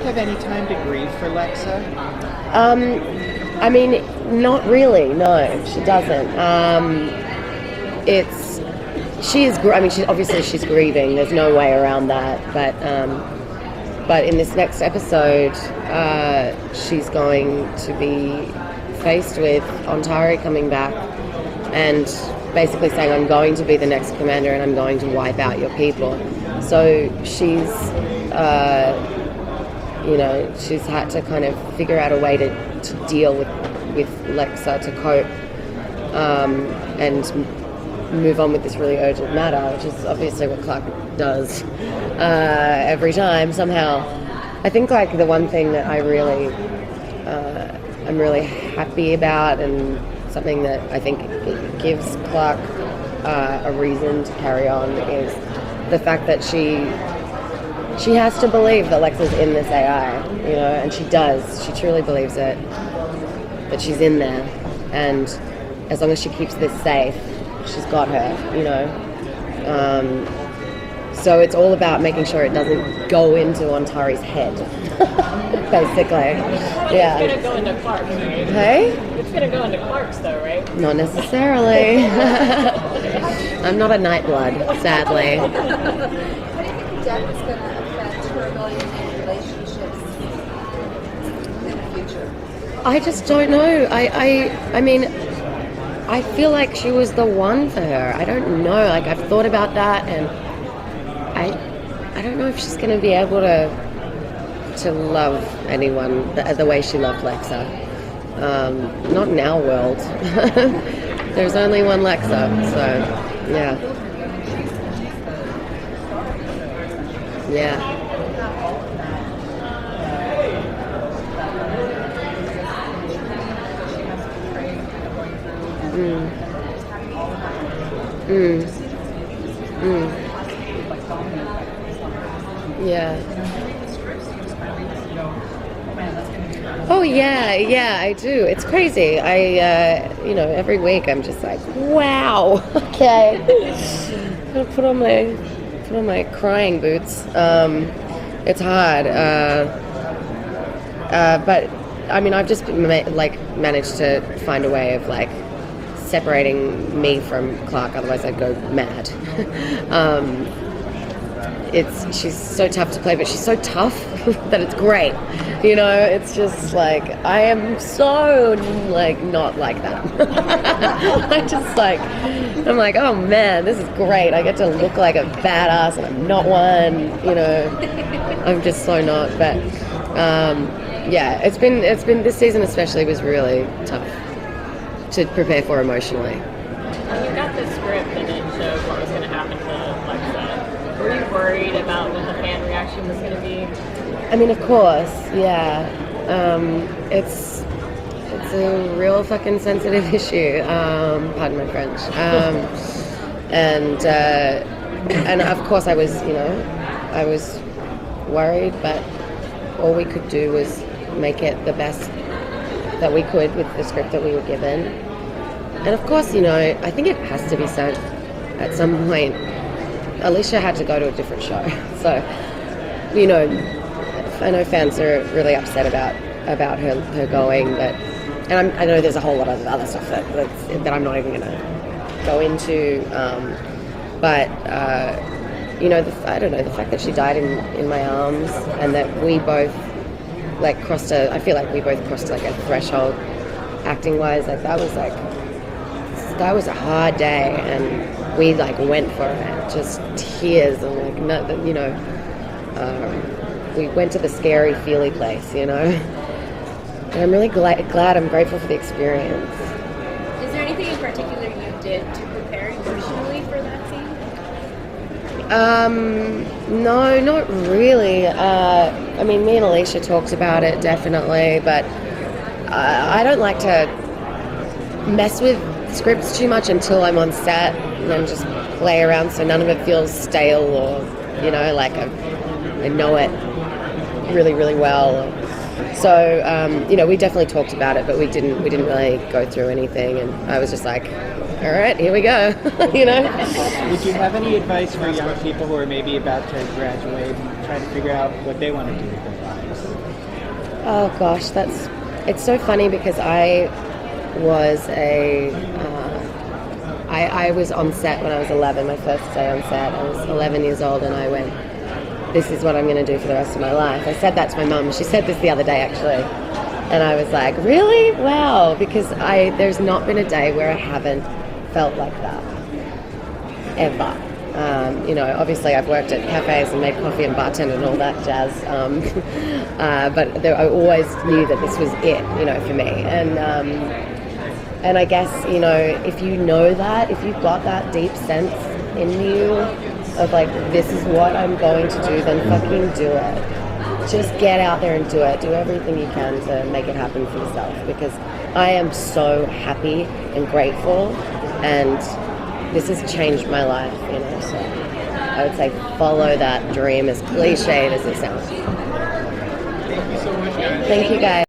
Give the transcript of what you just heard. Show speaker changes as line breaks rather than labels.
Have any time to grieve for Lexa?
I mean, not really. No, she doesn't. I mean, she's grieving. There's no way around that. But in this next episode, she's going to be faced with Ontari coming back and basically saying, "I'm going to be the next commander, and I'm going to wipe out your people." So she's she's had to kind of figure out a way to deal with Lexa, to cope and move on with this really urgent matter, which is obviously what Clark does every time somehow. I think like the one thing that I'm really happy about, and something that I think gives Clark a reason to carry on, is the fact that she has to believe that Lexa's in this AI, and she does. She truly believes it, that she's in there. And as long as she keeps this safe, she's got her, So it's all about making sure it doesn't go into Ontari's head, basically. Yeah.
It's going to go into Clark's, right?
Hey?
It's going to go into Clark's, though, right?
Not necessarily. I'm not a Nightblood, sadly.
How do you think death is going to affect her ability to make relationships in the future?
I just don't know. I mean, I feel like she was the one for her. I don't know. Like, I've thought about that, and I don't know if she's going to be able to love anyone the way she loved Lexa. Not in our world. There's only one Lexa, so yeah. Yeah. Yeah. Oh yeah, I do. It's crazy. Every week I'm just like, wow. Okay. I'm gonna put on my crying boots. It's hard. But I mean, I've just managed to find a way of separating me from Clark. Otherwise, I'd go mad. She's so tough to play, but she's so tough that it's great. It's just I am so not like that. I'm like, oh man, this is great. I get to look like a badass, and I'm not one. I'm just so not. But yeah, it's been this season especially was really tough to prepare for emotionally.
When you got the script and it showed what was going to happen to Lexa, were you worried about what the fan reaction was going to be?
I mean, of course, yeah. It's a real fucking sensitive issue. Pardon my French. And of course I was worried, but all we could do was make it the best that we could with the script that we were given. And of course, I think it has to be said at some point, Alicia had to go to a different show. So, I know fans are really upset about her going, but I know there's a whole lot of other stuff that I'm not even going to go into. But I don't know, the fact that she died in my arms, and that we both I feel like we both crossed a threshold acting wise. That was a hard day, and we went for it, just tears, and we went to the scary feely place, and I'm really glad. I'm grateful for the experience.
Is there anything in particular you did to prepare emotionally for that scene?
No, not really. I mean, me and Alicia talked about it, definitely, but I don't like to mess with scripts too much until I'm on set, and then just play around so none of it feels stale, or I know it really, really well. So we definitely talked about it, but we didn't really go through anything, and I was just like, all right, here we go.
Would you have any advice for young people who are maybe about to graduate and trying to figure out what they want to do with their lives?
Oh gosh, it's so funny because I was I was on set when I was 11, my first day on set. I was 11 years old and I went, this is what I'm going to do for the rest of my life. I said that to my mum. She said this the other day actually. And I was like, really? Wow. Because there's not been a day where I haven't felt like that. Ever. Obviously I've worked at cafes and made coffee and bartended and all that jazz. But I always knew that this was it, for me. And I guess, if you know that, if you've got that deep sense in you of like, this is what I'm going to do, then fucking do it. Just get out there and do it. Do everything you can to make it happen for yourself, because I am so happy and grateful, and this has changed my life, so I would say follow that dream, as cliched as it sounds.
Thank you so much, guys.
Thank you guys.